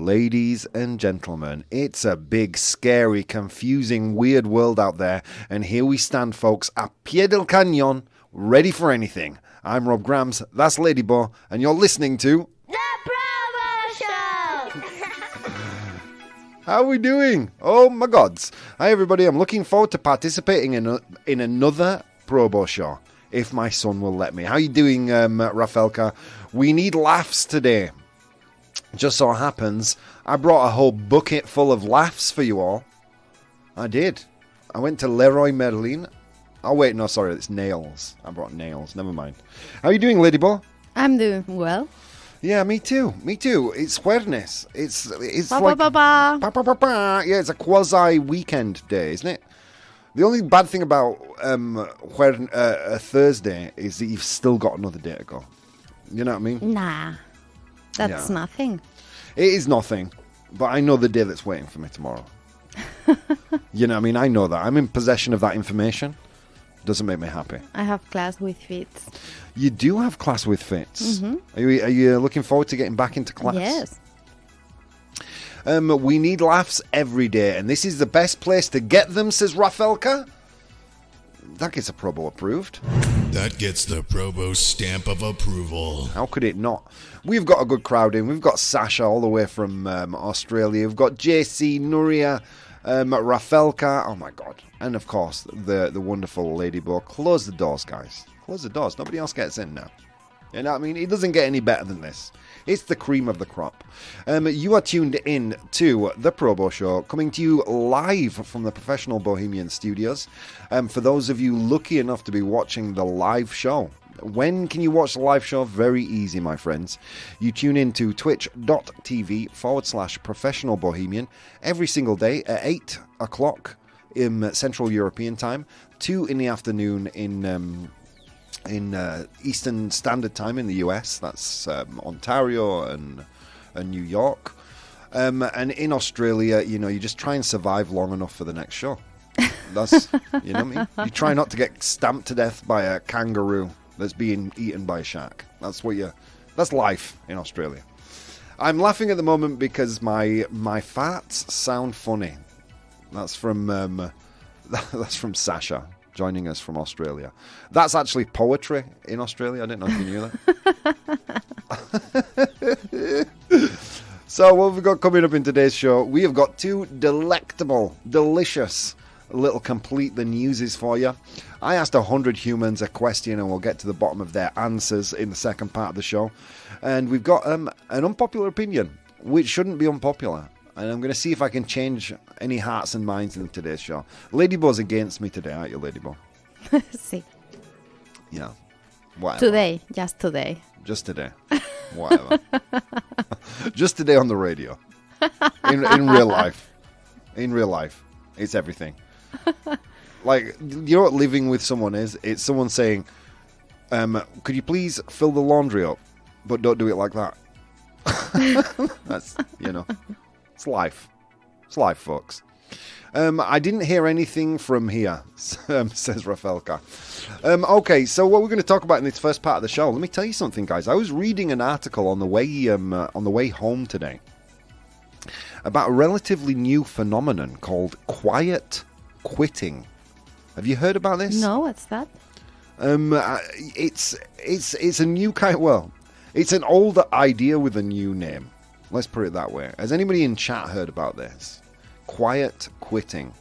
Ladies and gentlemen, it's a big, scary, confusing, weird world out there, and here we stand, folks, a pie del cañón, ready for anything. I'm Rob Grams, that's Ladybo, and you're listening to... The Bravo Show! How are we doing? Oh my gods. Hi everybody, I'm looking forward to participating in another Probo show, if my son will let me. How are you doing, Rafelka? We need laughs today. Just so happens, I brought a whole bucket full of laughs for you all. I did. I went to Leroy Merlin. Oh wait, no, sorry, it's nails. I brought nails, never mind. How are you doing, Ladybo? I'm doing well. Yeah, me too. It's Jueves. It's Ba, like... ba, ba, ba. Pa, pa, pa, pa. Yeah, it's a quasi-weekend day, isn't it? The only bad thing about Thursday is that you've still got another day to go. You know what I mean? Nah, that's nothing. It is nothing, but I know the day that's waiting for me tomorrow. You know what I mean? I know that. I'm in possession of that information. Doesn't make me happy. I have class with Fitz. You do have class with Fitz. Mm-hmm. Are you looking forward to getting back into class? Yes. We need laughs every day, and this is the best place to get them, says Rafelka. That gets a Probo approved. That gets the Probo stamp of approval. How could it not? We've got a good crowd in. We've got Sasha all the way from Australia. We've got JC, Nuria, Rafelka. Oh my God. And of course, the wonderful Ladybug. Close the doors, guys. Close the doors. Nobody else gets in now. You know what I mean? It doesn't get any better than this. It's the cream of the crop. You are tuned in to The Probo Show, coming to you live from the Professional Bohemian Studios. For those of you lucky enough to be watching the live show, when can you watch the live show? Very easy, my friends. You tune in to twitch.tv/Professional Bohemian every single day at 8 o'clock in Central European Time, 2 in the afternoon in Eastern Standard Time in the US. That's Ontario and New York. And in Australia, you know, you just try and survive long enough for the next show. That's, you know what I mean? You try not to get stamped to death by a kangaroo that's being eaten by a shark. That's life in Australia. I'm laughing at the moment because my farts sound funny. That's from Sasha, joining us from Australia. That's actually poetry in Australia. I didn't know if you knew that. So what have we got coming up in today's show? We have got 2 delectable, delicious little complete the newses for you. I asked 100 humans a question and we'll get to the bottom of their answers in the second part of the show. And we've got an unpopular opinion, which shouldn't be unpopular. And I'm going to see if I can change any hearts and minds in today's show. Ladybo's against me today, aren't you, Ladybo? See. Yeah. Whatever. Today. Just today. Just today. Whatever. Just today on the radio. In real life. In real life. It's everything. Like, you know what living with someone is? It's someone saying, could you please fill the laundry up, but don't do it like that. That's, you know. It's life. It's life, folks. I didn't hear anything from here, says Rafelka. Okay, so what we're going to talk about in this first part of the show, let me tell you something, guys. I was reading an article on the way home today about a relatively new phenomenon called quiet quitting. Have you heard about this? No, what's that? It's a new kind. Well, it's an older idea with a new name. Let's put it that way. Has anybody in chat heard about this? Quiet quitting.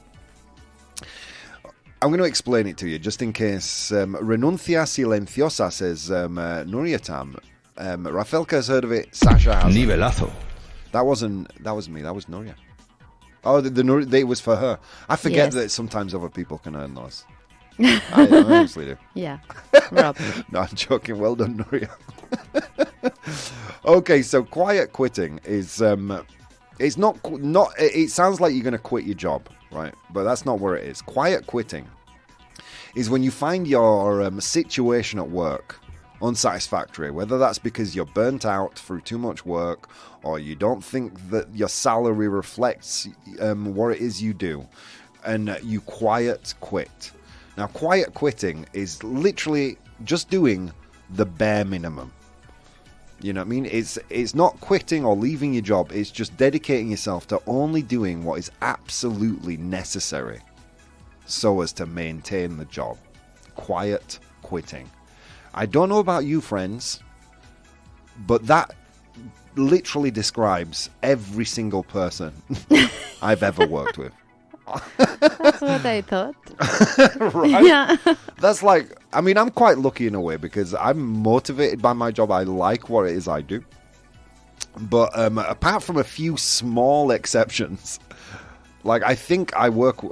I'm going to explain it to you just in case. Renuncia silenciosa says Nuriatam. Rafelka has heard of it. Sasha has. Nivelazo. That wasn't me. That was Nuria. Oh, it was for her. I forget that sometimes other people can earn those. I honestly do. Yeah, Rob. No, I'm joking. Well done, Nuria. Okay, so quiet quitting is it's not. It sounds like you're going to quit your job, right? But that's not where it is. Quiet quitting is when you find your situation at work unsatisfactory, whether that's because you're burnt out through too much work or you don't think that your salary reflects what it is you do, and you quiet quit. Now, quiet quitting is literally just doing the bare minimum. You know what I mean? It's not quitting or leaving your job. It's just dedicating yourself to only doing what is absolutely necessary so as to maintain the job. Quiet quitting. I don't know about you, friends, but that literally describes every single person I've ever worked with. That's what I thought. Right? Yeah. That's like, I mean, I'm quite lucky in a way because I'm motivated by my job. I like what it is I do. But apart from a few small exceptions, like I think I work,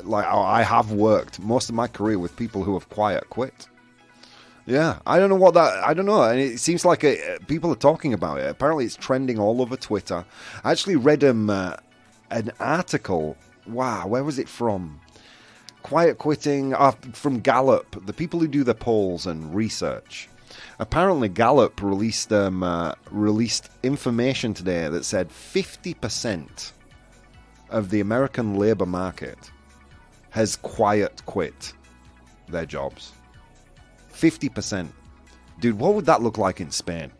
like I have worked most of my career with people who have quiet quit. Yeah, I don't know what that, I don't know. And it seems like people are talking about it. Apparently it's trending all over Twitter. I actually read an article. Wow, where was it from? Quiet quitting, from Gallup, the people who do the polls and research. Apparently Gallup released information today that said 50% of the American labor market has quiet quit their jobs. 50%. Dude, what would that look like in Spain?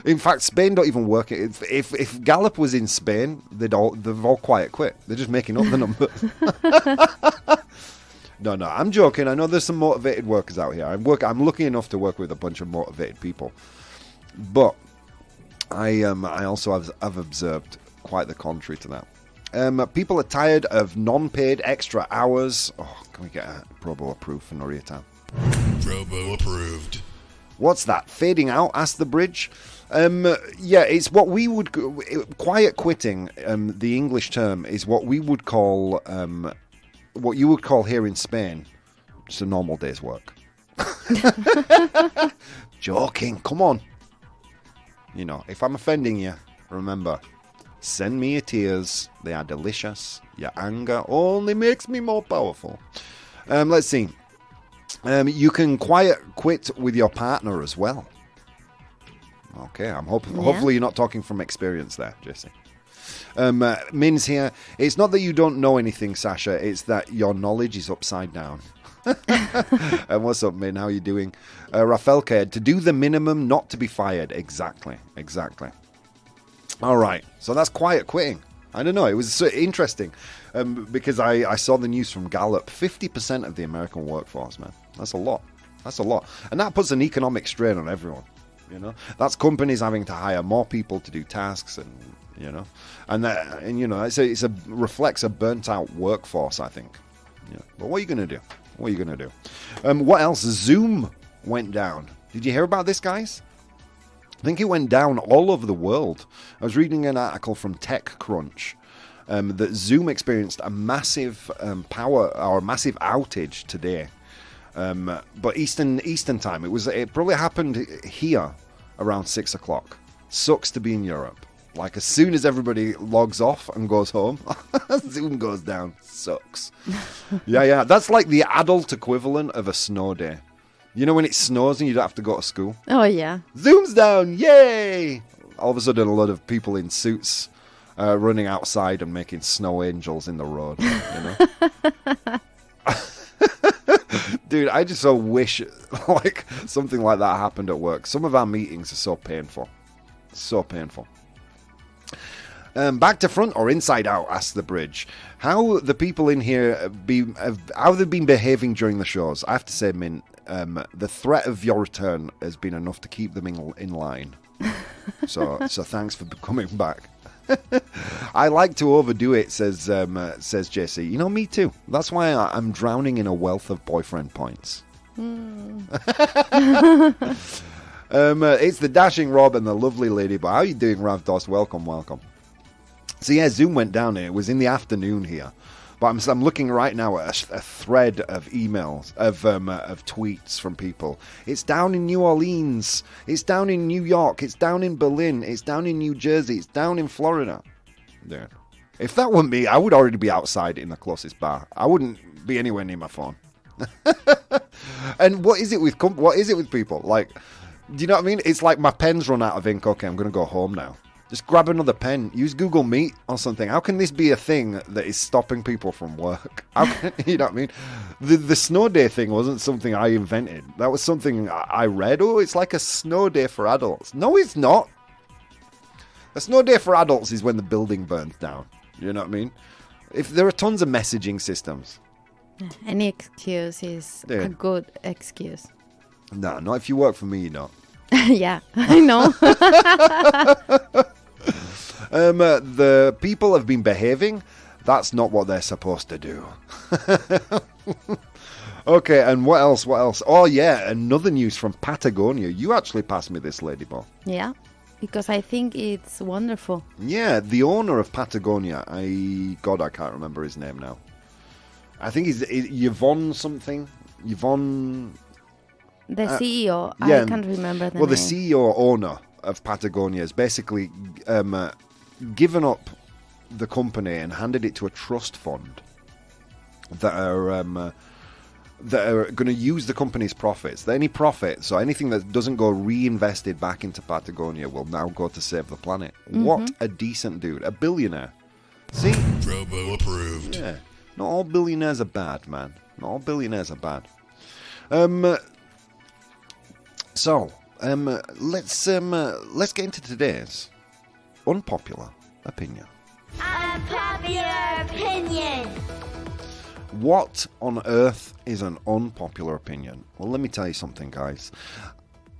In fact, Spain don't even work it. If Gallup was in Spain, they've all quiet quit. They're just making up the numbers. No, I'm joking. I know there's some motivated workers out here. I'm lucky enough to work with a bunch of motivated people, but I also have observed quite the contrary to that. People are tired of non-paid extra hours. Oh, can we get a Probo approved for Noria Town? Probo approved. What's that? Fading out? Asked the bridge. Yeah, it's what we would... Quiet quitting, the English term, is what we would call... what you would call here in Spain, just a normal day's work. Joking, come on. You know, if I'm offending you, remember, send me your tears. They are delicious. Your anger only makes me more powerful. Let's see. You can quiet quit with your partner as well. Okay, hopefully you're not talking from experience there, Jesse. Min's here. It's not that you don't know anything, Sasha. It's that your knowledge is upside down. And what's up, Min? How are you doing? Rafael cared to do the minimum, not to be fired. Exactly. All right. So that's quiet quitting. I don't know. It was so interesting because I saw the news from Gallup. 50% of the American workforce, man. That's a lot. And that puts an economic strain on everyone. You know, that's companies having to hire more people to do tasks, and you know, and you know, it's reflects a burnt out workforce, I think. Yeah. But what are you gonna do? What else? Zoom went down. Did you hear about this, guys? I think it went down all over the world. I was reading an article from TechCrunch that Zoom experienced a massive massive outage today. But Eastern time. It probably happened here around 6 o'clock. Sucks to be in Europe. Like as soon as everybody logs off and goes home, Zoom goes down. Sucks. Yeah. That's like the adult equivalent of a snow day. You know when it snows and you don't have to go to school? Oh, yeah. Zoom's down. Yay! All of a sudden, a lot of people in suits running outside and making snow angels in the road. You know. Dude, I just so wish like something like that happened at work. Some of our meetings are so painful. Back to front or inside out, asked the bridge. How the people in here how they've been behaving during the shows. I have to say, Min, the threat of your return has been enough to keep them in line. So thanks for coming back. I like to overdo it, says JC. You know, me too. That's why I'm drowning in a wealth of boyfriend points. It's the dashing Rob and the lovely lady. But how are you doing, Ravdos? Welcome. So yeah, Zoom went down here. It was in the afternoon here. But I'm looking right now at a thread of emails, of tweets from people. It's down in New Orleans. It's down in New York. It's down in Berlin. It's down in New Jersey. It's down in Florida. Dude, if that weren't me, I would already be outside in the closest bar. I wouldn't be anywhere near my phone. And what is it with people? Like, do you know what I mean? It's like my pen's run out of ink. Okay, I'm going to go home now. Just grab another pen. Use Google Meet or something. How can this be a thing that is stopping people from work? How can, you know what I mean? The snow day thing wasn't something I invented. That was something I read. Oh, it's like a snow day for adults. No, it's not. A snow day for adults is when the building burns down. You know what I mean? If there are tons of messaging systems. Any excuse is a good excuse. No, not if you work for me, you know. Yeah, I know. The people have been behaving. That's not what they're supposed to do. Okay, and what else? What else? Oh, yeah, another news from Patagonia. You actually passed me this, Ladyball. Yeah, because I think it's wonderful. Yeah, the owner of Patagonia, God, I can't remember his name now. I think he's Yvonne something. Yvonne... The CEO, yeah, I can't remember the name. Well, the CEO owner of Patagonia has basically given up the company and handed it to a trust fund that are going to use the company's profits. Any profit, so anything that doesn't go reinvested back into Patagonia will now go to save the planet. Mm-hmm. What a decent dude. A billionaire. See? Robo approved. Yeah. Not all billionaires are bad, man. Not all billionaires are bad. So, let's get into today's unpopular opinion. Unpopular opinion. What on earth is an unpopular opinion? Well, let me tell you something, guys.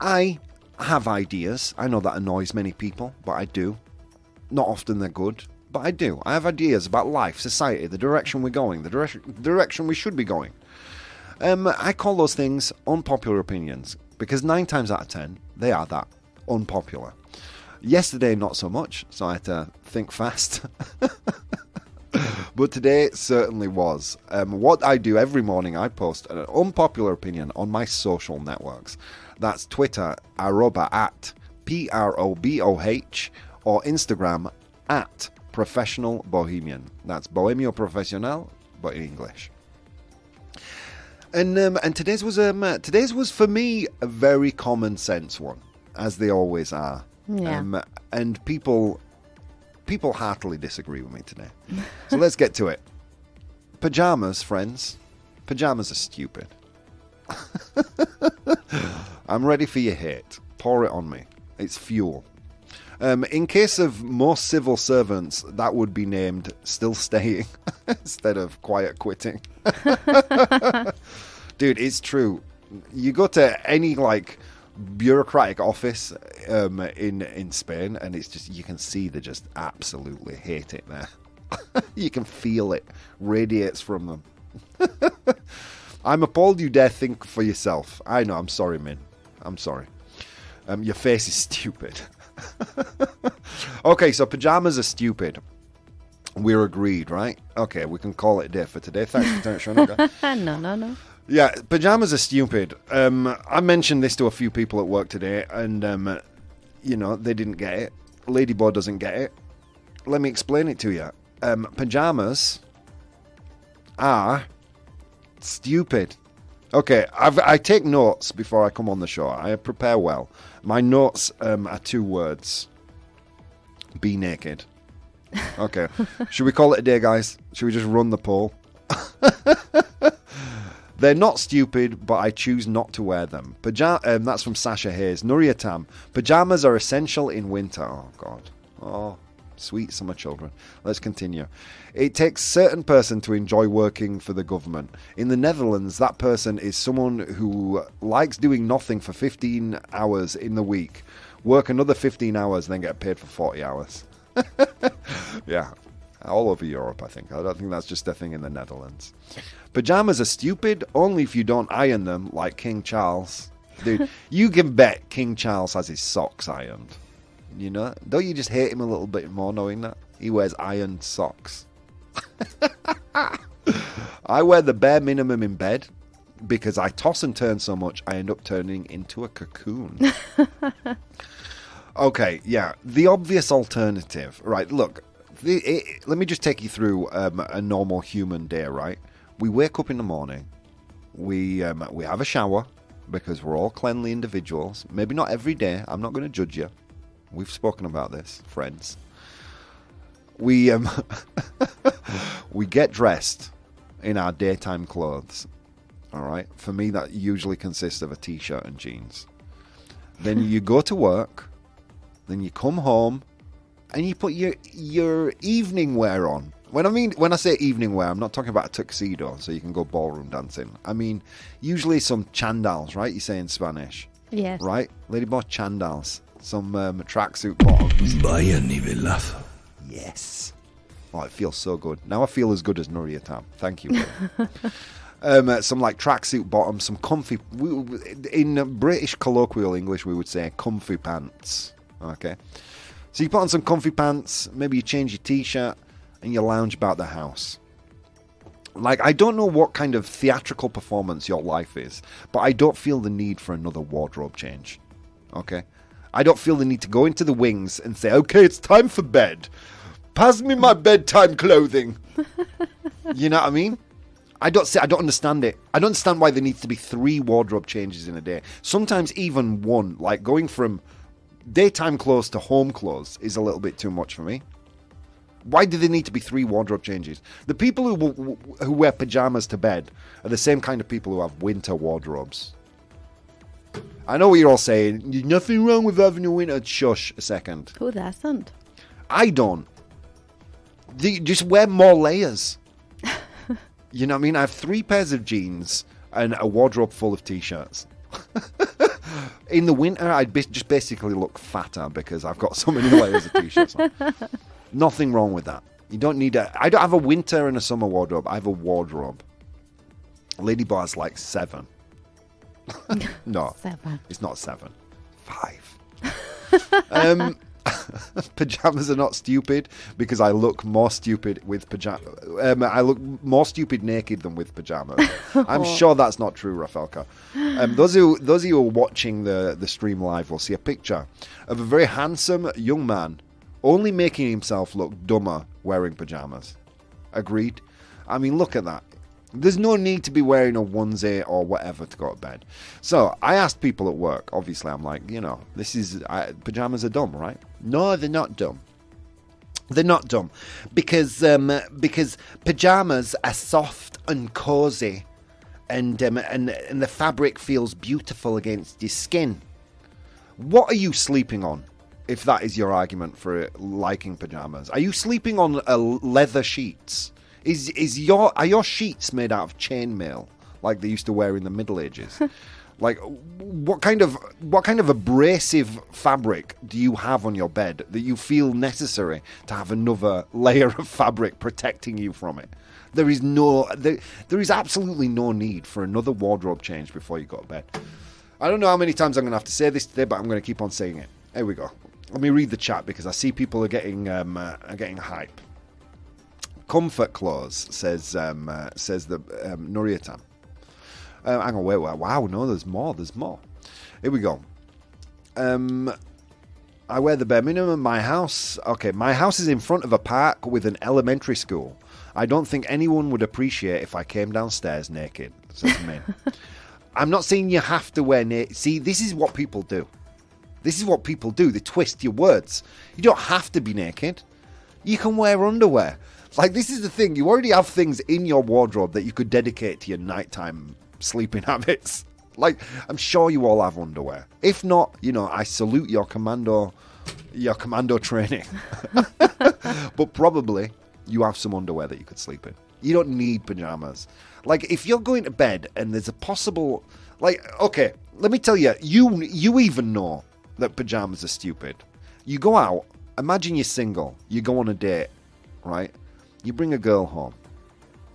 I have ideas. I know that annoys many people, but I do. Not often they're good, but I do. I have ideas about life, society, the direction we're going, the direction we should be going. I call those things unpopular opinions because 9 times out of 10, they are that, unpopular. Yesterday, not so much, so I had to think fast. But today, it certainly was. What I do every morning, I post an unpopular opinion on my social networks. That's Twitter, @ PROBOH, or Instagram, @Professional Bohemian. That's Bohemio Profesional, but in English. And today's was for me a very common sense one, as they always are. Yeah. And people heartily disagree with me today. So let's get to it. Pajamas, friends. Pajamas are stupid. I'm ready for your hate. Pour it on me. It's fuel. In case of most civil servants, that would be named still staying instead of quiet quitting. Dude, it's true. You go to any bureaucratic office in Spain, and it's just, you can see they just absolutely hate it there. You can feel it radiates from them. I'm appalled you dare think for yourself. I know, I'm sorry, Min. I'm sorry. Your face is stupid. Okay, so pajamas are stupid. We're agreed, right? Okay, we can call it a day for today. Thanks for attention. No. Yeah, pajamas are stupid. I mentioned this to a few people at work today, and they didn't get it. Ladyboy doesn't get it. Let me explain it to you. Pajamas are stupid. Okay, I take notes before I come on the show. I prepare well. My notes are 2 words. Be naked. Okay. Should we call it a day, guys? Should we just run the poll? They're not stupid, but I choose not to wear them. That's from Sasha Hayes. Nuria Tam. Pajamas are essential in winter. Oh, God. Oh, sweet summer children. Let's continue. It takes a certain person to enjoy working for the government. In the Netherlands, that person is someone who likes doing nothing for 15 hours in the week, work another 15 hours, then get paid for 40 hours. Yeah, all over Europe, I think. I don't think that's just a thing in the Netherlands. Pajamas are stupid only if you don't iron them like King Charles. Dude, you can bet King Charles has his socks ironed. You know? Don't you just hate him a little bit more knowing that? He wears ironed socks. I wear the bare minimum in bed because I toss and turn so much I end up turning into a cocoon. Okay, yeah. The obvious alternative. Right, look. Let me just take you through a normal human day, right? We wake up in the morning. We have a shower because we're all cleanly individuals. Maybe not every day. I'm not going to judge you. We've spoken about this, friends. We we get dressed in our daytime clothes. All right. For me, that usually consists of a t-shirt and jeans. Then you go to work. Then you come home, and you put your evening wear on. When I say evening wear, I'm not talking about a tuxedo, so you can go ballroom dancing. I mean, usually some chandals, right? You say in Spanish. Yes. Right? Ladyboy chandals. Some tracksuit bottoms. Vaya nivelazo. Yes. Oh, it feels so good. Now I feel as good as Nuria Tam. Thank you. Some like tracksuit bottoms, some comfy... In British colloquial English, we would say comfy pants. Okay? So you put on some comfy pants, maybe you change your t-shirt, and you lounge about the house. Like, I don't know what kind of theatrical performance your life is, but I don't feel the need for another wardrobe change. Okay? I don't feel the need to go into the wings and say, okay, it's time for bed. Pass me my bedtime clothing. You know what I mean? I don't understand it. I don't understand why there needs to be 3 wardrobe changes in a day. Sometimes even 1. Like, going from daytime clothes to home clothes is a little bit too much for me. Why do there need to be 3 wardrobe changes? The people who wear pajamas to bed are the same kind of people who have winter wardrobes. I know what you're all saying. There's nothing wrong with having a winter. Shush a second. Who doesn't? I don't. Just wear more layers. You know what I mean? I have 3 pairs of jeans and a wardrobe full of t-shirts. In the winter, I'd just basically look fatter because I've got so many layers of t-shirts on. Nothing wrong with that. You don't need I don't have a winter and a summer wardrobe. I have a wardrobe. Ladybar's like 7. No, 7. It's not 7. 5. Pajamas are not stupid because I look more stupid with pajamas. I look more stupid naked than with pajamas. I'm sure that's not true, Rafelka. Those of you who are watching the stream live will see a picture of a very handsome young man only making himself look dumber wearing pajamas. Agreed? I mean, look at that. There's no need to be wearing a onesie or whatever to go to bed. So I asked people at work. Obviously, I'm like, pajamas are dumb, right? No, they're not dumb. They're not dumb because pajamas are soft and cozy, and the fabric feels beautiful against your skin. What are you sleeping on? If that is your argument for liking pajamas, are you sleeping on leather sheets? Are your sheets made out of chainmail like they used to wear in the Middle Ages? Like, what kind of abrasive fabric do you have on your bed that you feel necessary to have another layer of fabric protecting you from it? There is absolutely no need for another wardrobe change before you go to bed. I don't know how many times I'm going to have to say this today, but I'm going to keep on saying it. Here we go. Let me read the chat because I see people are getting hype. Comfort clothes, says the Nuriatan. Hang on, wait. Wow, no, there's more. Here we go. I wear the bare minimum. My house is in front of a park with an elementary school. I don't think anyone would appreciate if I came downstairs naked, says Min. I'm not saying you have to wear naked. See, this is what people do. They twist your words. You don't have to be naked. You can wear underwear. Like, this is the thing. You already have things in your wardrobe that you could dedicate to your nighttime sleeping habits. Like, I'm sure you all have underwear. If not, I salute your commando training. But probably you have some underwear that you could sleep in. You don't need pajamas. Like, if you're going to bed and there's a possible... Like, okay, let me tell you, you even know that pajamas are stupid. You go out, imagine you're single, you go on a date, right? You bring a girl home,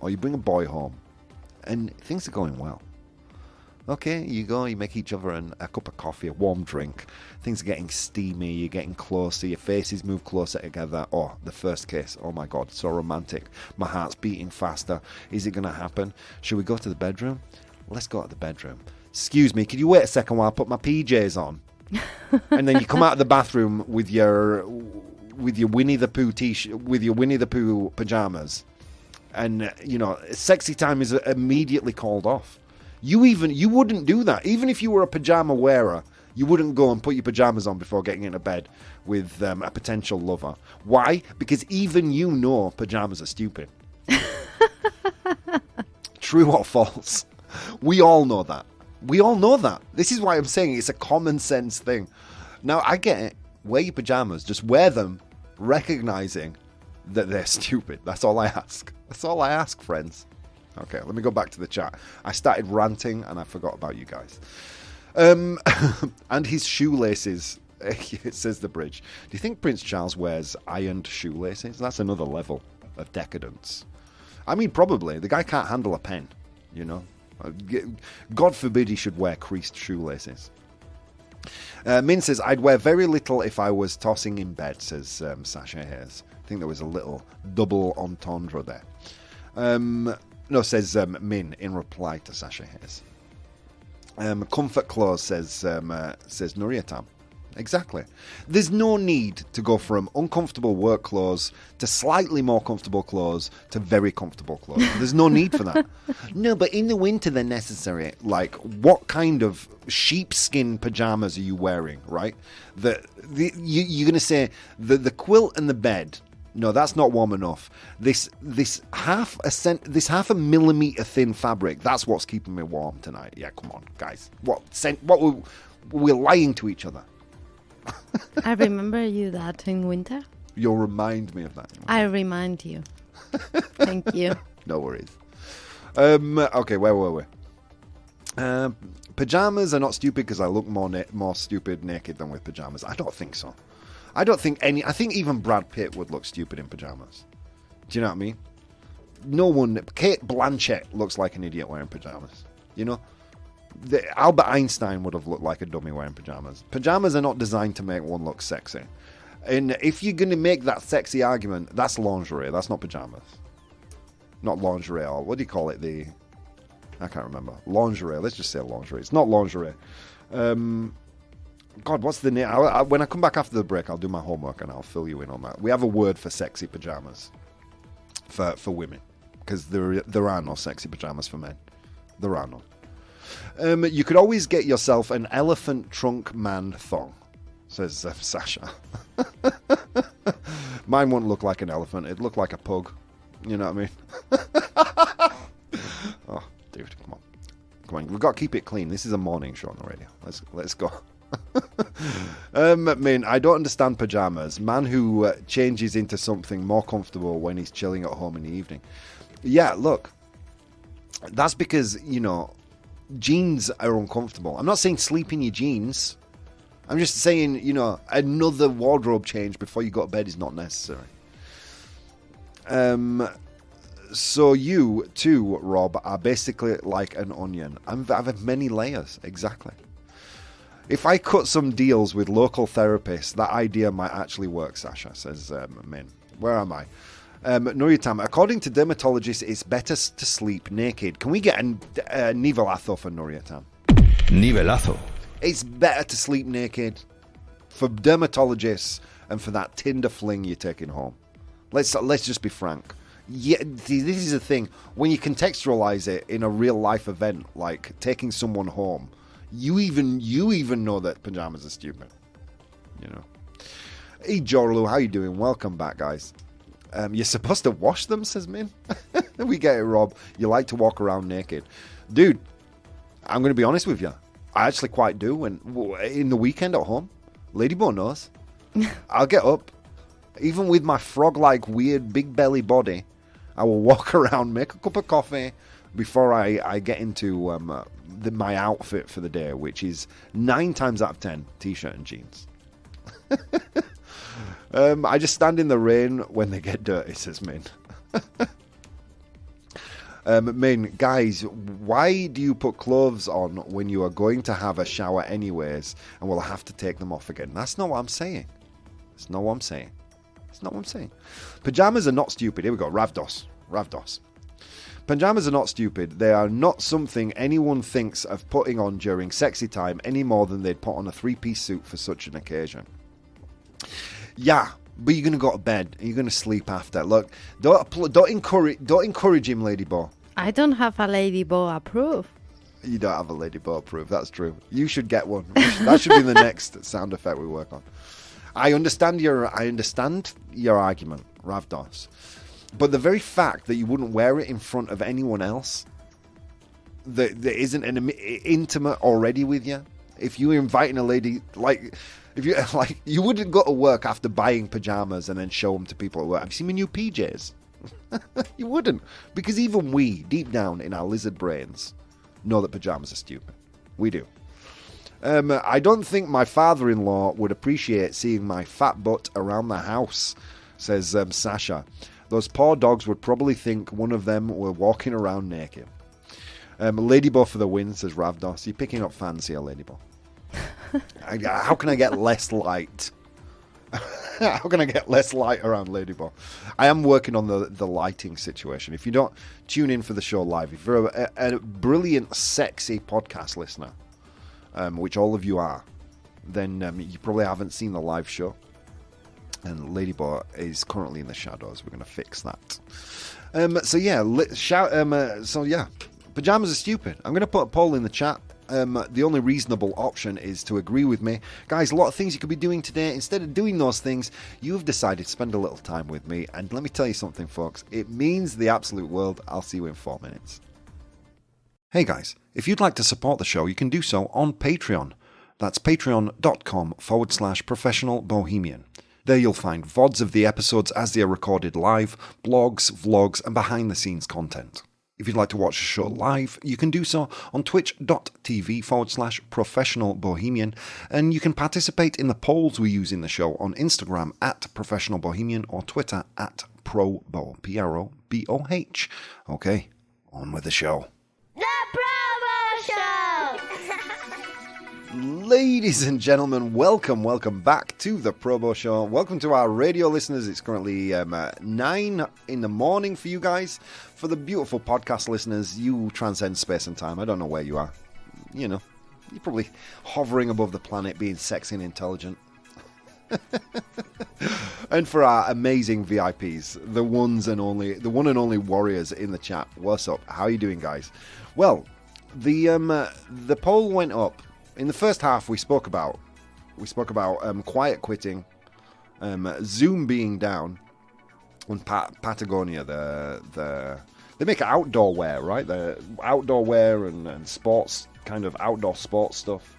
or you bring a boy home, and things are going well. Okay, you go, you make each other a cup of coffee, a warm drink. Things are getting steamy, you're getting closer, your faces move closer together. Oh, the first kiss, oh my God, so romantic. My heart's beating faster. Is it going to happen? Should we go to the bedroom? Let's go to the bedroom. Excuse me, could you wait a second while I put my PJs on? And then you come out of the bathroom with your Winnie the Pooh t-shirt, with your Winnie the Pooh pajamas, and sexy time is immediately called off. You wouldn't do that, even if you were a pajama wearer. You wouldn't go and put your pajamas on before getting into bed with a potential lover. Why? Because even you know pajamas are stupid. True or false? We all know that. We all know that. This is why I'm saying it's a common sense thing. Now, I get it. Wear your pajamas. Just wear them, recognizing that they're stupid. That's all I ask. That's all I ask, friends. Okay, let me go back to the chat. I started ranting and I forgot about you guys. And his shoelaces, it says the bridge. Do you think Prince Charles wears ironed shoelaces? That's another level of decadence. I mean, probably. The guy can't handle a pen, you know. God forbid he should wear creased shoelaces. Min says, I'd wear very little if I was tossing in bed, says Sasha Hayes. I think there was a little double entendre there. No, says Min in reply to Sasha Hayes. Comfort clothes, says Nuriatam. Exactly. There's no need to go from uncomfortable work clothes to slightly more comfortable clothes to very comfortable clothes. There's no need for that. No, but in the winter they're necessary. Like, what kind of sheepskin pajamas are you wearing, right? You're going to say the quilt and the bed. No, that's not warm enough. This half a millimeter thin fabric, that's what's keeping me warm tonight. Yeah, come on, guys. We're lying to each other. I remember you that in winter. You'll remind me of that. I remind you. Thank you. No worries. Okay, where were we? Pajamas are not stupid because I look more stupid naked than with pajamas. I don't think so. I think even Brad Pitt would look stupid in pajamas. Do you know what I mean? No one. Kate Blanchett looks like an idiot wearing pajamas. You know? Albert Einstein would have looked like a dummy wearing pajamas. Pajamas are not designed to make one look sexy. And if you're going to make that sexy argument, that's lingerie. That's not pajamas. Not lingerie, or what do you call it? I can't remember. Lingerie. Let's just say lingerie. It's not lingerie. God, what's the name? When I come back after the break, I'll do my homework and I'll fill you in on that. We have a word for sexy pajamas for women, because there are no sexy pajamas for men. There are none. You could always get yourself an elephant trunk man thong, says Sasha. Mine wouldn't look like an elephant. It'd look like a pug. You know what I mean? Oh, dude, come on. We've got to keep it clean. This is a morning show on the radio. Let's go. I don't understand pajamas. Man who changes into something more comfortable when he's chilling at home in the evening. Yeah, look. That's because, you know, jeans are uncomfortable. I'm not saying sleep in your jeans. I'm just saying, you know, another wardrobe change before you go to bed is not necessary. So you too, Rob, are basically like an onion. I have many layers, exactly. If I cut some deals with local therapists, that idea might actually work, Sasha, says Min. Where am I? Nuriatam, according to dermatologists, it's better to sleep naked. Can we get a nivelazo for Nuriatam? Nivelazo. It's better to sleep naked for dermatologists and for that Tinder fling you're taking home. Let's just be frank. Yeah, this is the thing. When you contextualize it in a real life event, like taking someone home, you even know that pajamas are stupid. You know. Hey, Jorlu, how you doing? Welcome back, guys. You're supposed to wash them, says Min. We get it, Rob. You like to walk around naked. Dude, I'm going to be honest with you. I actually quite do. In the weekend at home, Ladybone knows. I'll get up. Even with my frog-like, weird, big belly body, I will walk around, make a cup of coffee before I get into my outfit for the day, which is 9 times out of 10, t-shirt and jeans. I just stand in the rain when they get dirty, says Min. Min, guys, why do you put clothes on when you are going to have a shower anyways and will have to take them off again? That's not what I'm saying. It's not what I'm saying. It's not what I'm saying. Pajamas are not stupid. Here we go. Ravdos. Pajamas are not stupid. They are not something anyone thinks of putting on during sexy time any more than they'd put on a 3-piece suit for such an occasion. Yeah, but you're going to go to bed and you're going to sleep after. Look, don't encourage him, Lady Bo. I don't have a Lady Bo approve. You don't have a ladybot approved. That's true. You should get one. That should be the next sound effect we work on. I understand your argument, Ravdos. But the very fact that you wouldn't wear it in front of anyone else that isn't intimate already with you, if you were inviting a lady, you wouldn't go to work after buying pajamas and then show them to people at work. Have you seen my new PJs? You wouldn't, because even we, deep down in our lizard brains, know that pajamas are stupid. We do. I don't think my father-in-law would appreciate seeing my fat butt around the house, says Sasha. Those poor dogs would probably think one of them were walking around naked. Ladybot for the win, says Ravdos. You're picking up fans here, Ladybot. How can I get less light? How can I get less light around Ladybot? I am working on the lighting situation. If you don't tune in for the show live, if you're a brilliant, sexy podcast listener, which all of you are, then you probably haven't seen the live show. And Ladybot is currently in the shadows. We're going to fix that. Pajamas are stupid. I'm going to put a poll in the chat. The only reasonable option is to agree with me. Guys, a lot of things you could be doing today. Instead of doing those things, you've decided to spend a little time with me. And let me tell you something, folks. It means the absolute world. I'll see you in 4 minutes. Hey, guys. If you'd like to support the show, you can do so on Patreon. That's patreon.com/professional bohemian. There you'll find VODs of the episodes as they are recorded live, blogs, vlogs, and behind-the-scenes content. If you'd like to watch the show live, you can do so on twitch.tv/professional bohemian, and you can participate in the polls we use in the show on Instagram @professional bohemian or Twitter @probo, PROBOH. Okay, on with the show. The Promo Show! Ladies and gentlemen, welcome back to the Probo Show. Welcome to our radio listeners. It's currently 9 in the morning for you guys. For the beautiful podcast listeners, you transcend space and time. I don't know where you are. You know, you're probably hovering above the planet, being sexy and intelligent. And for our amazing VIPs, the one and only warriors in the chat, what's up? How are you doing, guys? Well, the poll went up. In the first half, we spoke about quiet quitting, Zoom being down, and Patagonia. They make outdoor wear, right? The outdoor wear and sports, kind of outdoor sports stuff.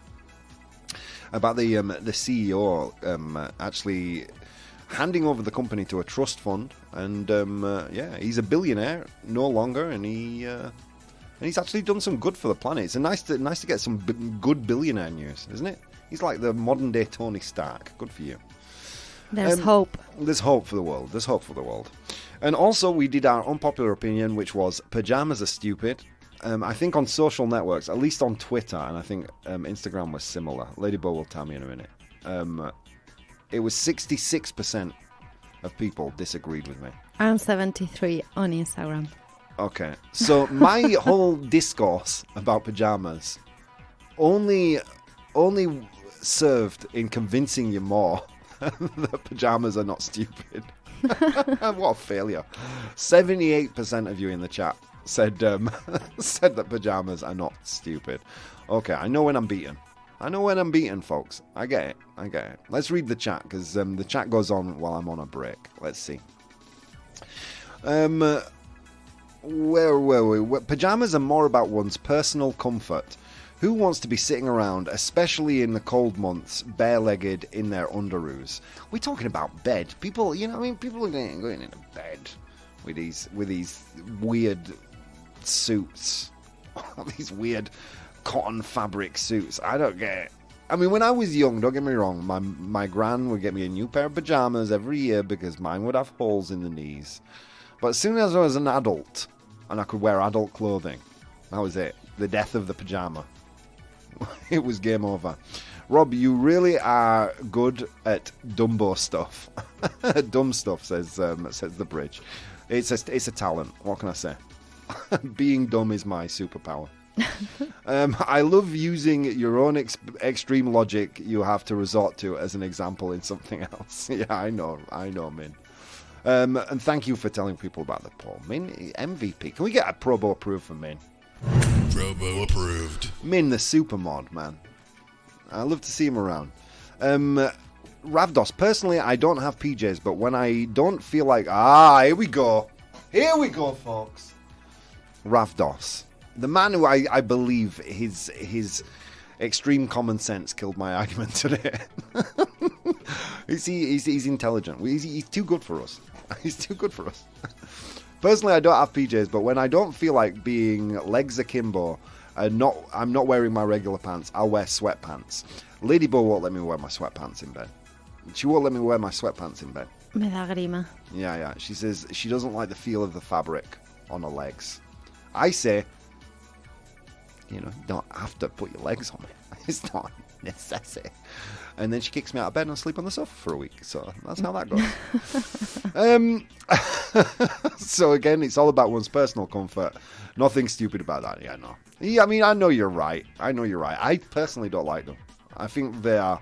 About the CEO actually handing over the company to a trust fund, and he's a billionaire no longer, and he's actually done some good for the planet. It's nice to get some good billionaire news, isn't it? He's like the modern day Tony Stark. Good for you. There's hope. There's hope for the world. There's hope for the world. And also, we did our unpopular opinion, which was pajamas are stupid. I think on social networks, at least on Twitter, and I think Instagram was similar. Ladybug will tell me in a minute. It was 66% of people disagreed with me. I'm 73 on Instagram. Okay, so my whole discourse about pajamas only served in convincing you more that pajamas are not stupid. What a failure. 78% of you in the chat said that pajamas are not stupid. Okay, I know when I'm beaten. Folks. I get it. Let's read the chat, because the chat goes on while I'm on a break. Let's see. Where were we? Pajamas are more about one's personal comfort. Who wants to be sitting around, especially in the cold months, bare-legged in their underoos? We're talking about bed. People, people are going into bed with these weird suits, these weird cotton fabric suits. I don't get it. I mean, when I was young, don't get me wrong, my gran would get me a new pair of pajamas every year because mine would have holes in the knees. But as soon as I was an adult and I could wear adult clothing, that was it. The death of the pajama. It was game over. Rob, you really are good at Dumbo stuff. Dumb stuff, says the bridge. It's a talent. What can I say? Being dumb is my superpower. I love using your own extreme logic you have to resort to as an example in something else. Yeah, I know, Min. And thank you for telling people about the poll. Min, MVP. Can we get a Probo approved for Min? Probo approved. Min the supermod, man. I love to see him around. Ravdos, personally, I don't have PJs, but when I don't feel like... here we go. Here we go, folks. Ravdos. The man who I believe his extreme common sense killed my argument today. He's intelligent. He's too good for us. He's too good for us. Personally, I don't have PJs, but when I don't feel like being legs akimbo, I'm not wearing my regular pants, I'll wear sweatpants. Ladybug won't let me wear my sweatpants in bed. She won't let me wear my sweatpants in bed. Me da grima. Yeah. She says she doesn't like the feel of the fabric on her legs. I say, you don't have to put your legs on it. It's not necessary. And then she kicks me out of bed and I sleep on the sofa for a week. So that's how that goes. So again, it's all about one's personal comfort. Nothing stupid about that. Yeah, no. Yeah, I mean, I know you're right. I personally don't like them. I think they are,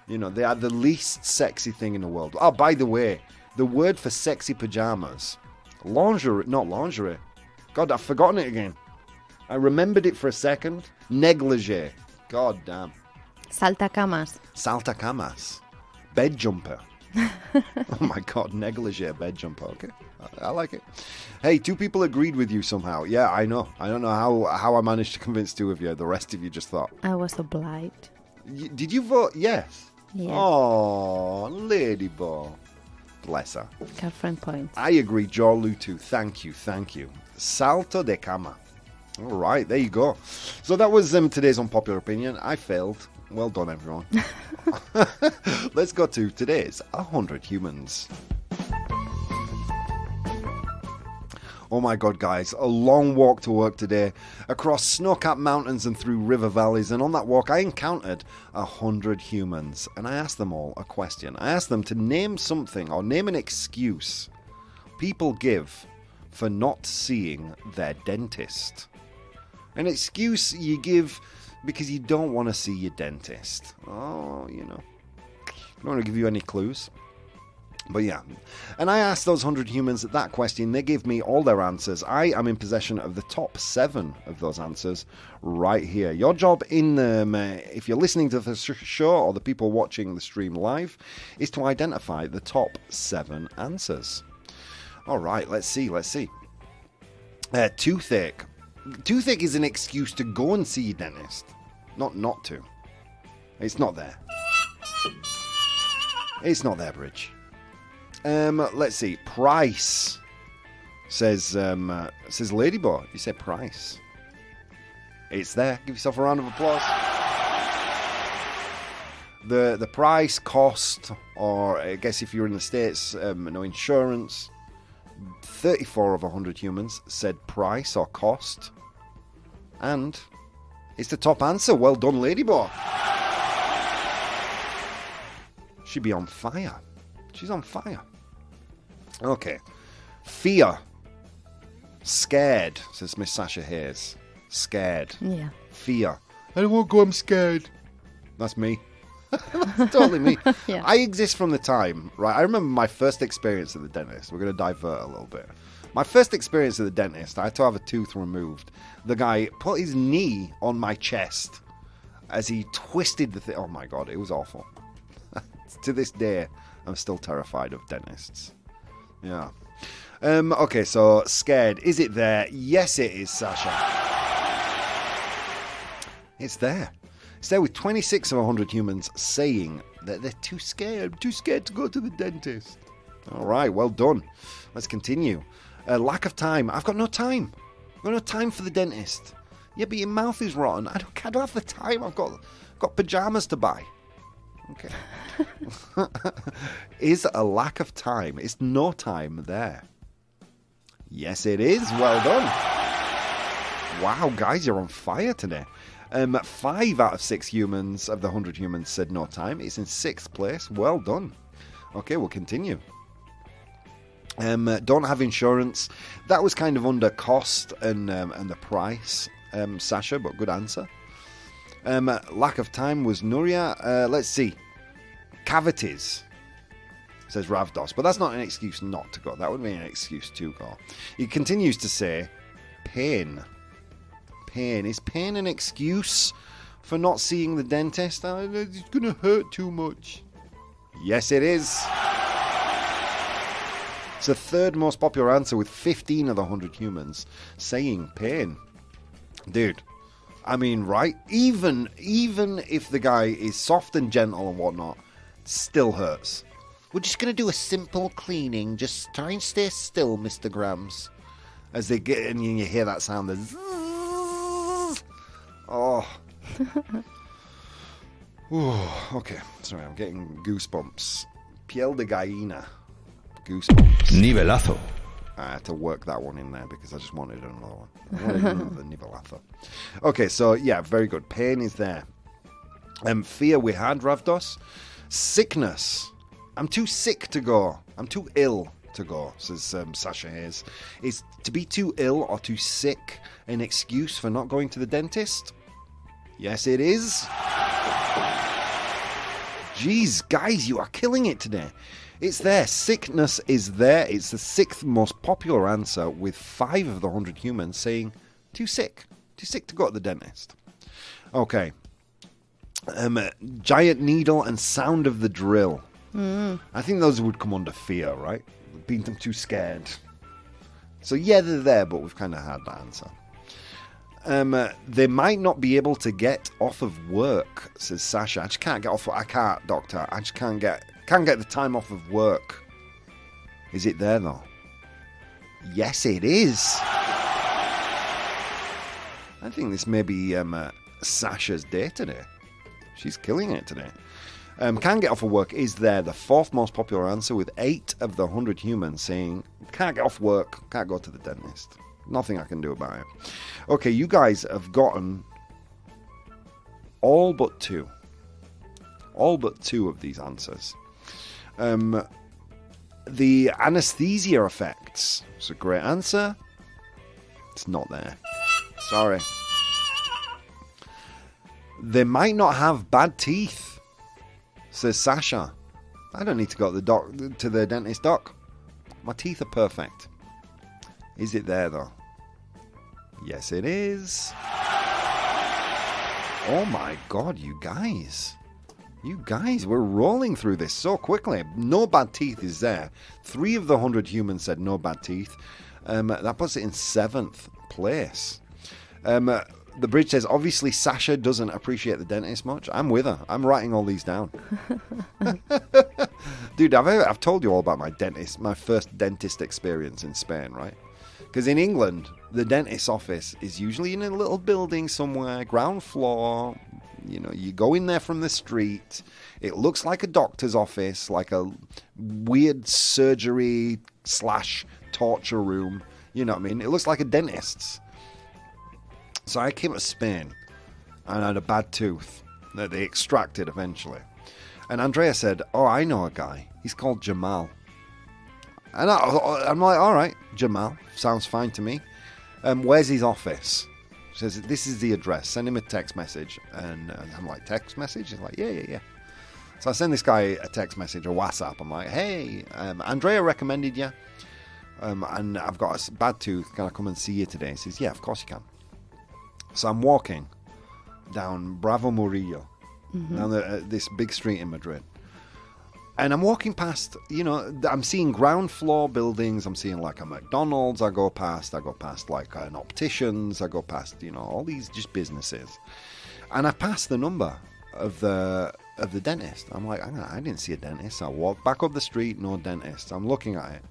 they are the least sexy thing in the world. Oh, by the way, the word for sexy pajamas, not lingerie. God, I've forgotten it again. I remembered it for a second. Negligee. God damn. Saltacamas. Bed jumper. Oh my God, negligee bed jumper. Okay, I like it. Hey, 2 people agreed with you somehow. Yeah, I know. I don't know how I managed to convince 2 of you. The rest of you just thought. I was obliged. Did you vote yes? Yes. Oh, ladybug. Bless her. Girlfriend points. I agree, Jorlu too. Thank you. Salto de cama. All right, there you go. So that was today's unpopular opinion. I failed. Well done, everyone. Let's go to today's 100 Humans. Oh my God, guys, a long walk to work today, across snow-capped mountains and through river valleys, and on that walk I encountered 100 humans, and I asked them all a question. I asked them to name something, or name an excuse people give for not seeing their dentist. An excuse you give because you don't want to see your dentist. Oh, I don't want to give you any clues. But yeah, and I asked those 100 humans that question. They gave me all their answers. I am in possession of the top 7 of those answers right here. Your job if you're listening to the show or the people watching the stream live, is to identify the top 7 answers. All right, let's see. Toothache. Toothache is an excuse to go and see your dentist, not to. It's not there. It's not there, Bridge. Let's see. Price says Ladybug. You said price. It's there. Give yourself a round of applause. The price, cost, or I guess if you're in the States, no insurance. 34 of 100 humans said price or cost. And it's the top answer. Well done, Ladybug. She'd be on fire. She's on fire. Okay. Fear. Scared, says Miss Sasha Hayes. Scared. Yeah. Fear. I don't want to go, I'm scared. That's me. That's totally me. Yeah. I exist from the time, right? I remember my first experience at the dentist. We're going to divert a little bit. My first experience at the dentist, I had to have a tooth removed. The guy put his knee on my chest as he twisted the thing. Oh my God, it was awful. To this day, I'm still terrified of dentists. Yeah. Okay, so scared. Is it there? Yes, it is, Sasha. It's there. It's there with 26 of 100 humans saying that they're too scared to go to the dentist. All right, well done. Let's continue. Lack of time. I've got no time. I've got no time for the dentist. Yeah, but your mouth is rotten. I don't have the time. I've got pajamas to buy. Okay. Is a lack of time. It's no time there. Yes, it is. Well done. Wow, guys, you're on fire today. 5 out of 6 humans of the 100 humans said no time. It's in 6th place. Well done. Okay, we'll continue. Don't have insurance. That was kind of under cost and the price, Sasha, but good answer. Lack of time was Nuria. Let's see. Cavities, says Ravdos. But that's not an excuse not to go. That would be an excuse to go. He continues to say pain. pain. Is pain an excuse for not seeing the dentist? It's going to hurt too much. Yes, it is. It's the third most popular answer with 15 of the 100 humans saying pain. Dude, I mean, right? Even if the guy is soft and gentle and whatnot, it still hurts. We're just going to do a simple cleaning. Just try and stay still, Mr. Grams. As they get in and you hear that sound. The zzz. Oh. Ooh, okay. Sorry, I'm getting goosebumps. Piel de gallina. Goosebumps. Nivelazo. I had to work that one in there because I just wanted another one. I wanted another nivelazo. Okay, so yeah, very good. Pain is there. Fear we had, Ravdos. Sickness. I'm too sick to go. I'm too ill to go, says Sasha Hayes. Is to be too ill or too sick an excuse for not going to the dentist? Yes, it is. Jeez, guys, you are killing it today. It's there. Sickness is there. It's the sixth most popular answer, with 5 of the 100 humans saying too sick to go to the dentist. Okay. Giant needle and sound of the drill. I think those would come under fear, right? Being too scared. So yeah, they're there, but we've kind of had that answer. They might not be able to get off of work, says Sasha. I just can't get off. I can't, doctor. I just can't get the time off of work. Is it there though? Yes, it is. I think this may be Sasha's day today. She's killing it today. Can't get off of work is there, the 4th most popular answer, with 8 of the 100 humans saying can't get off work, can't go to the dentist. Nothing I can do about it. Okay, you guys have gotten all but 2. All but 2 of these answers. The anesthesia effects. It's a great answer. It's not there. Sorry. They might not have bad teeth, says Sasha. I don't need to go to the dentist, doc. My teeth are perfect. Is it there though? Yes, it is. Oh my god, you guys. You guys, we're rolling through this so quickly. No bad teeth is there. 3 of the 100 humans said no bad teeth. That puts it in 7th place. The bridge says, obviously Sasha doesn't appreciate the dentist much. I'm with her. I'm writing all these down. Dude, I've told you all about my first dentist experience in Spain, right? Because in England, the dentist's office is usually in a little building somewhere, ground floor. You know, you go in there from the street. It looks like a doctor's office, like a weird surgery / torture room. You know what I mean? It looks like a dentist's. So I came to Spain and I had a bad tooth that they extracted eventually. And Andrea said, oh, I know a guy. He's called Jamal. And I'm like, all right, Jamal, sounds fine to me. Where's his office? She says, this is the address. Send him a text message. And I'm like, text message? He's like, yeah. So I send this guy a text message, a WhatsApp. I'm like, hey, Andrea recommended you. And I've got a bad tooth. Can I come and see you today? He says, yeah, of course you can. So I'm walking down Bravo Murillo, down this big street in Madrid. And I'm walking past, I'm seeing ground floor buildings. I'm seeing like a McDonald's I go past like an opticians. I go past, all these just businesses. And I passed the number of the dentist. I'm like, I didn't see a dentist. I walk back up the street, no dentist. I'm looking at it.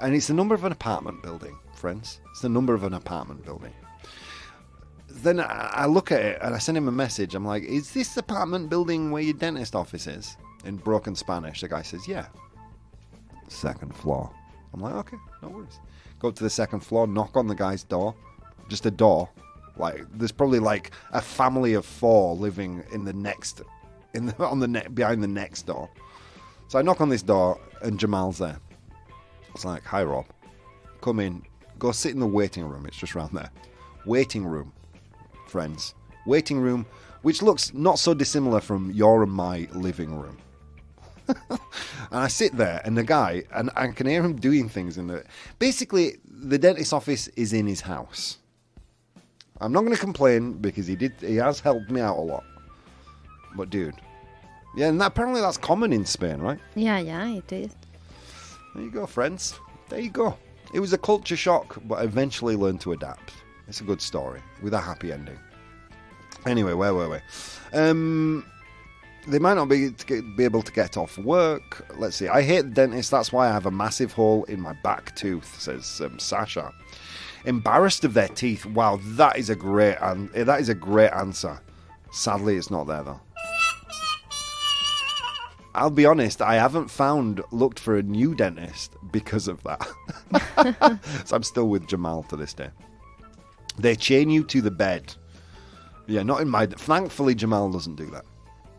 And it's the number of an apartment building, friends. It's the number of an apartment building. Then I look at it and I send him a message. I'm like, is this apartment building where your dentist office is? In broken Spanish. The guy says, yeah. 2nd floor. I'm like, okay, no worries. Go to the 2nd floor, knock on the guy's door. Just a door. Like, there's probably like a family of 4 living in the next, behind the next door. So I knock on this door and Jamal's there. It's like, hi Rob. Come in. Go sit in the waiting room. It's just around there. Waiting room. Friends. Waiting room, which looks not so dissimilar from your and my living room. And I sit there, and the guy, and I can hear him doing things in the... Basically, the dentist's office is in his house. I'm not going to complain because he has helped me out a lot. But dude, yeah, and apparently that's common in Spain, right? Yeah, it is. There you go, friends. There you go. It was a culture shock, but I eventually learned to adapt. It's a good story with a happy ending. Anyway, where were we? They might not be able to get off work. Let's see. I hate the dentist. That's why I have a massive hole in my back tooth, says Sasha. Embarrassed of their teeth. Wow, that is a great answer. Sadly, it's not there though. I'll be honest, I haven't looked for a new dentist because of that. So I'm still with Jamal to this day. They chain you to the bed. Yeah, not in my... Thankfully, Jamal doesn't do that.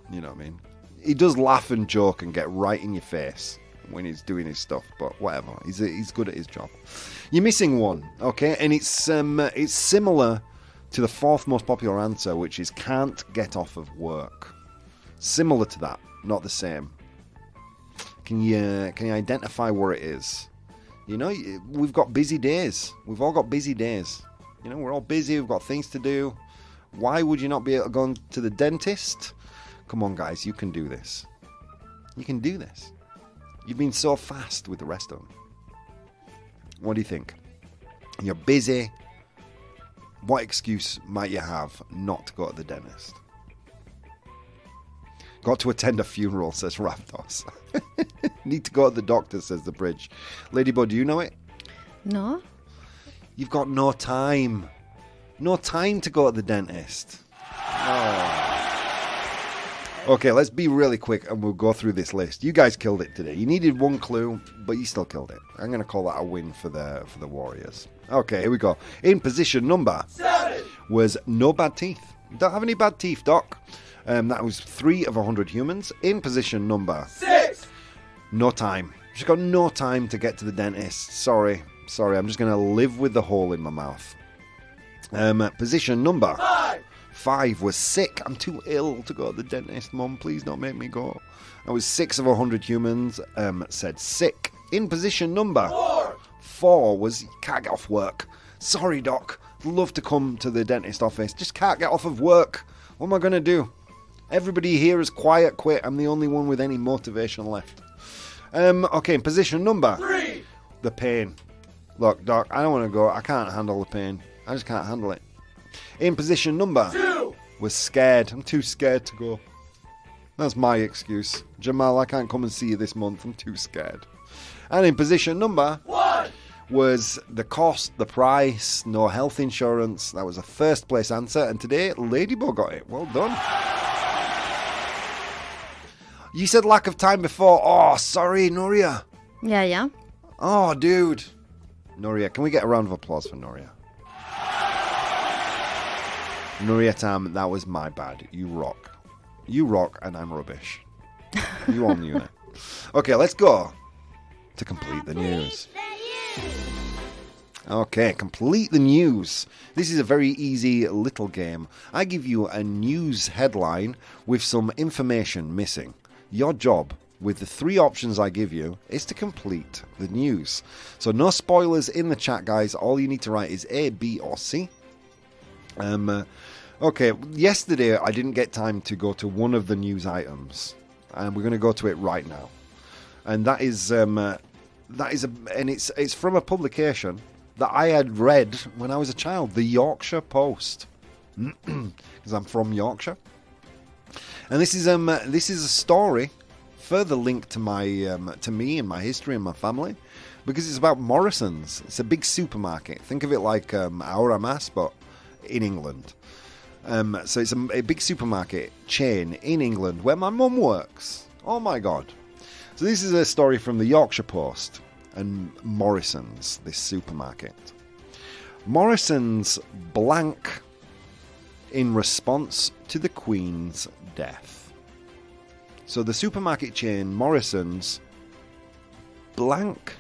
You know what I mean? He does laugh and joke and get right in your face when he's doing his stuff, but whatever. He's good at his job. You're missing one, okay? And it's similar to the fourth most popular answer, which is can't get off of work. Similar to that. Not the same. Can you identify where it is? You know, we've got busy days. We've all got busy days. You know, we're all busy. We've got things to do. Why would you not be able to go to the dentist? Come on, guys. You can do this. You can do this. You've been so fast with the rest of them. What do you think? You're busy. What excuse might you have not to go to the dentist? Got to attend a funeral, says Raptos. Need to go to the doctor, says the bridge. Ladybug, do you know it? No. You've got no time. No time to go to the dentist. Oh. Okay, let's be really quick and we'll go through this list. You guys killed it today. You needed one clue, but you still killed it. I'm going to call that a win for the Warriors. Okay, here we go. In position number 7 was no bad teeth. Don't have any bad teeth, Doc. That was 3 of 100 humans. In position number 6, no time. She's got no time to get to the dentist. Sorry. I'm just going to live with the hole in my mouth. Position number 5 was sick. I'm too ill to go to the dentist. Mum, please don't make me go. That was 6 of 100 humans said sick. In position number 4 was can't get off work. Sorry, Doc. Love to come to the dentist office. Just can't get off of work. What am I going to do? Everybody here is quiet quit. I'm the only one with any motivation left. Okay, in position number 3, the pain. Look, Doc, I don't want to go. I can't handle the pain. I just can't handle it. In position number 2 was scared. I'm too scared to go. That's my excuse. Jamal, I can't come and see you this month. I'm too scared. And in position number 1 was the cost, the price, no health insurance. That was a first place answer. And today, Ladybug got it. Well done. You said lack of time before. Oh, sorry, Nuria. Yeah. Oh, dude. Nuria, can we get a round of applause for Nuria? Nuria Tam, that was my bad. You rock. You rock and I'm rubbish. You all knew it. Okay, let's go to complete the news. Okay, complete the news. This is a very easy little game. I give you a news headline with some information missing. Your job with the 3 options I give you is to complete the news. So no spoilers in the chat, guys. All you need to write is A, B, or C. Okay, yesterday I didn't get time to go to one of the news items, and we're going to go to it right now. And it's from a publication that I had read when I was a child, the Yorkshire Post, because I'm from Yorkshire. And this is a story further linked to to me and my history and my family, because it's about Morrison's. It's a big supermarket. Think of it like Auramas, but in England. So it's a big supermarket chain in England where my mum works. Oh my God. So this is a story from the Yorkshire Post and Morrison's, this supermarket. Morrison's blank in response to the Queen's death. So the supermarket chain Morrison's blank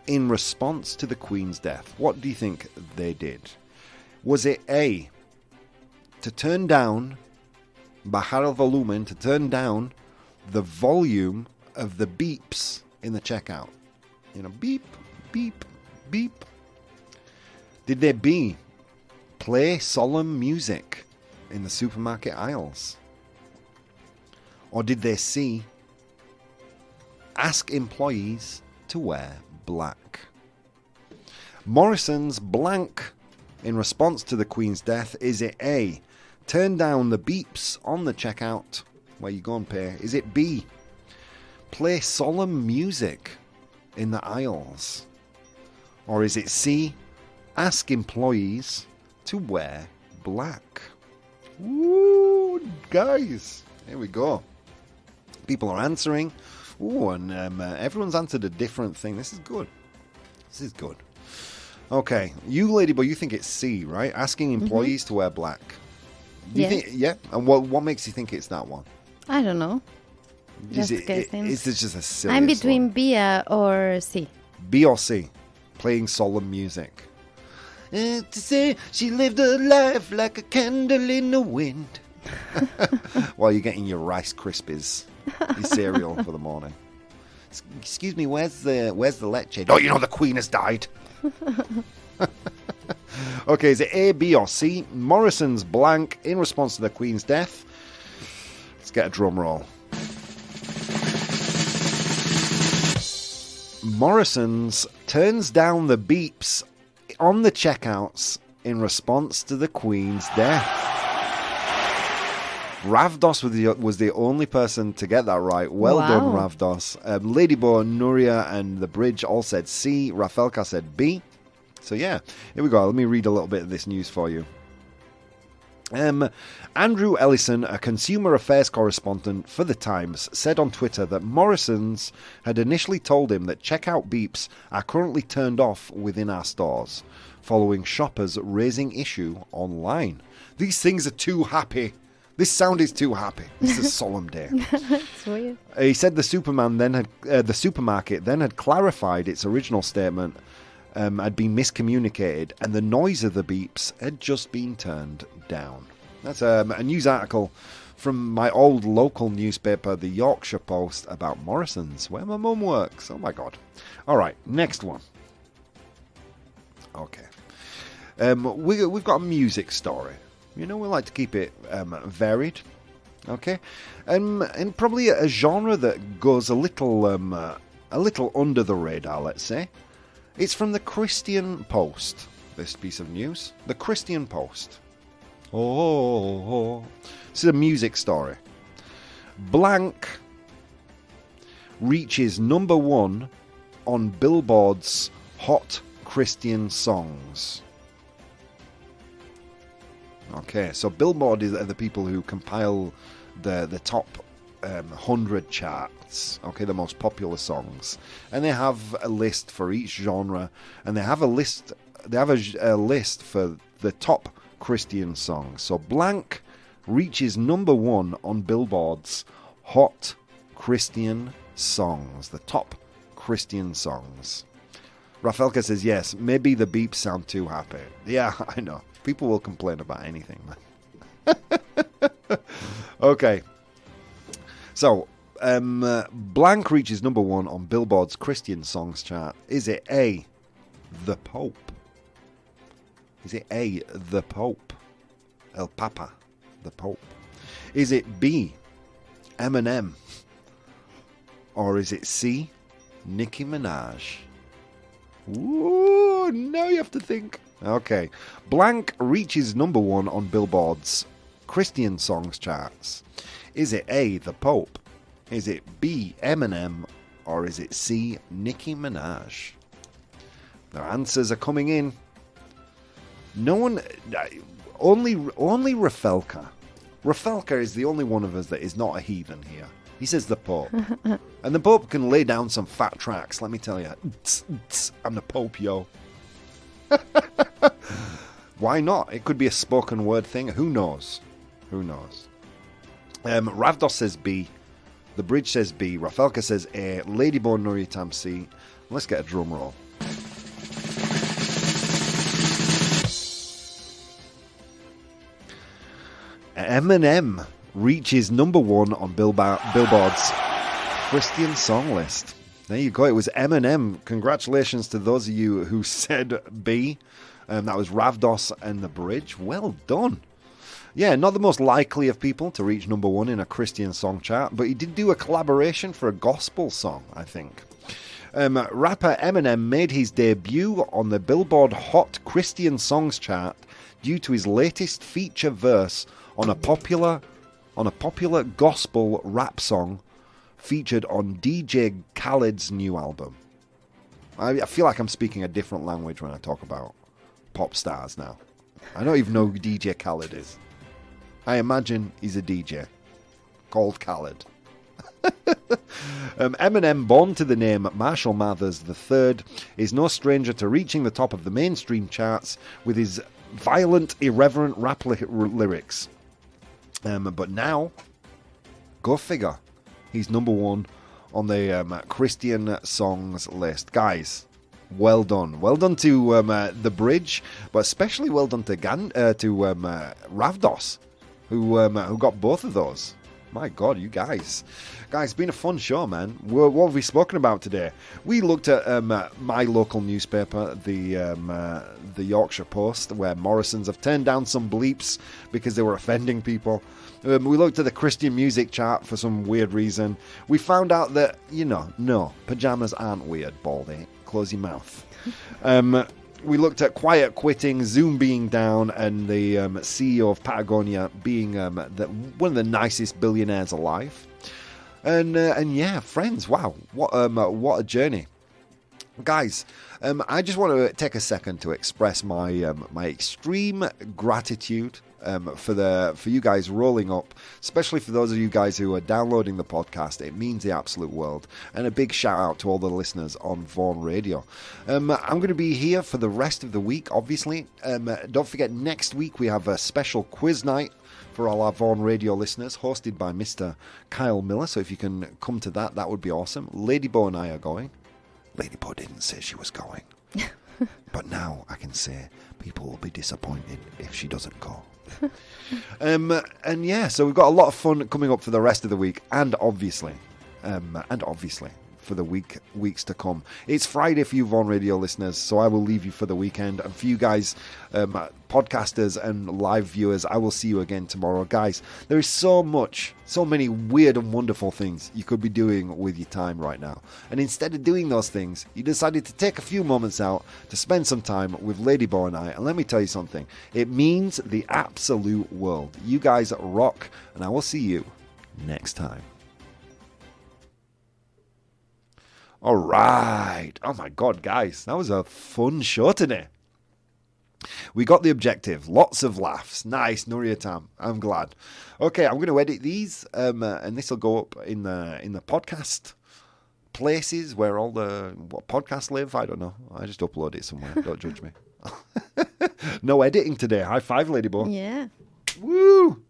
in response to the Queen's death. What do you think they did? Was it A, to turn down, bajar el volumen, to turn down the volume of the beeps in the checkout? You know, beep, beep, beep. Did they B, Play solemn music in the supermarket aisles? Or did they C, ask employees to wear black? Morrison's blank in response to the Queen's death. Is it A, turn down the beeps on the checkout where you go and pay? Is it B, play solemn music in the aisles? Or is it C, ask employees to wear black? Ooh, guys, here we go. People are answering. Ooh, and everyone's answered a different thing. This is good. This is good. Okay, you, Ladyboy, you think it's C, right? Asking employees to wear black. Do you think, yeah? And what makes you think it's that one? I don't know. Is Just guessing. Is this just a silly I'm between B or C. B or C? Playing solemn music. To say she lived her life like a candle in the wind. While you're getting your Rice Krispies, your cereal for the morning. Excuse me, where's the leche? Oh, you know the Queen has died. Okay, is it A, B, or C? Morrison's blank in response to the Queen's death. Let's get a drum roll. Morrison's turns down the beeps on the checkouts in response to the Queen's death. Ravdos was the only person to get that right. Well done, Ravdos. Ladyboy, Nuria, and The Bridge all said C. Rafelka said B. So yeah, here we go. Let me read a little bit of this news for you. Andrew Ellison, a consumer affairs correspondent for The Times, said on Twitter that Morrison's had initially told him that checkout beeps are currently turned off within our stores, following shoppers raising issue online. These things are too happy. This sound is too happy. It's a solemn day. It's weird. He said the supermarket then had clarified its original statement had been miscommunicated, and the noise of the beeps had just been turned down. That's a news article from my old local newspaper, the Yorkshire Post, about Morrison's, where my mum works. Oh my God. All right, next one. Okay. We've got a music story. You know, we like to keep it varied. Okay. And probably a genre that goes a little under the radar, let's say. It's from the Christian Post, this piece of news. The Christian Post. Oh. This is a music story. Blank reaches number 1 on Billboard's Hot Christian Songs. Okay, so Billboard are the people who compile the top 100 charts, okay, the most popular songs, and they have a list for each genre, and they have a list for the top Christian songs. So Blank reaches number 1 on Billboard's Hot Christian Songs, the top Christian songs. Rafelka says yes, maybe the beeps sound too happy. Yeah, I know. People will complain about anything, man. Okay. So, Blank reaches number 1 on Billboard's Christian Songs chart. Is it A, The Pope? Is it A, The Pope? El Papa, The Pope. Is it B, Eminem? Or is it C, Nicki Minaj? Ooh, now you have to think. Okay. Blank reaches number 1 on Billboard's Christian Songs charts. Is it A, The Pope? Is it B, Eminem? Or is it C, Nicki Minaj? Their answers are coming in. No one... Only Rafelka. Rafelka is the only one of us that is not a heathen here. He says the Pope. And the Pope can lay down some fat tracks, let me tell you. I'm the Pope, yo. Why not? It could be a spoken word thing. Who knows? Who knows? Ravdos says B. The Bridge says B. Rafelka says A. Ladyborn Nuritam C. Let's get a drum roll. Eminem reaches number 1 on Billboard's Christian song list. There you go. It was Eminem. Congratulations to those of you who said B. That was Ravdos and The Bridge. Well done. Yeah, not the most likely of people to reach number one in a Christian song chart, but he did do a collaboration for a gospel song, I think. Rapper Eminem made his debut on the Billboard Hot Christian Songs chart due to his latest feature verse on a popular gospel rap song featured on DJ Khaled's new album. I feel like I'm speaking a different language when I talk about pop stars now. I don't even know who DJ Khaled is. I imagine he's a DJ called Khaled. Eminem, born to the name Marshall Mathers III, is no stranger to reaching the top of the mainstream charts with his violent, irreverent rap lyrics. But now, go figure, he's number one on the Christian songs list. Guys, well done. Well done to The Bridge, but especially well done to Ravdos, who got both of those. My God, you guys. Guys, it's been a fun show, man. What have we spoken about today? We looked at my local newspaper, the Yorkshire Post, where Morrisons have turned down some bleeps because they were offending people. We looked at the Christian music chart for some weird reason. We found out that, no, pajamas aren't weird, Baldy. Close your mouth. We looked at quiet quitting, Zoom being down, and the CEO of Patagonia being one of the nicest billionaires alive. And yeah, friends, wow, what a journey, guys. I just want to take a second to express my my extreme gratitude for you guys rolling up, especially for those of you guys who are downloading the podcast. It means the absolute world. And a big shout out to all the listeners on Vaughan Radio. I'm going to be here for the rest of the week, obviously. Don't forget, next week we have a special quiz night for all our Vaughan Radio listeners, hosted by Mr. Kyle Miller. So if you can come to that, that would be awesome. Lady Bo and I are going. Lady Bo didn't say she was going. But now I can say people will be disappointed if she doesn't go. And yeah, so we've got a lot of fun coming up for the rest of the week, and obviously for the weeks to come. It's Friday for you Vaughan Radio listeners, so I will leave you for the weekend. And for you guys, podcasters and live viewers, I will see you again tomorrow. Guys, there is so many weird and wonderful things you could be doing with your time right now. And instead of doing those things, you decided to take a few moments out to spend some time with Lady Bo and I. And let me tell you something, it means the absolute world. You guys rock, and I will see you next time. All right. Oh my God, guys, that was a fun show today. We got the objective. Lots of laughs. Nice, Nuria Tam. I'm glad. Okay, I'm going to edit these, and this will go up in the podcast places where all the podcasts live. I don't know. I just upload it somewhere. Don't judge me. No editing today. High five, Lady Bo. Yeah. Woo!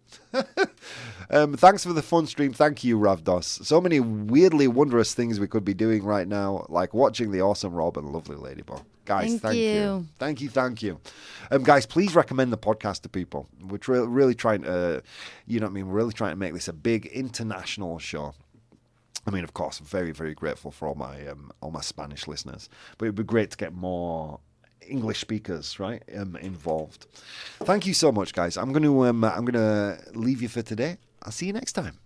Thanks for the fun stream. Thank you, Ravdos. So many weirdly wondrous things we could be doing right now, like watching the awesome Rob and lovely Ladybug. Guys, thank you. Thank you. Guys, please recommend the podcast to people. We're really trying to, We're really trying to make this a big international show. I mean, of course, very, very grateful for all my Spanish listeners, but it'd be great to get more English speakers, right, involved. Thank you so much, guys. I'm going to leave you for today. I'll see you next time.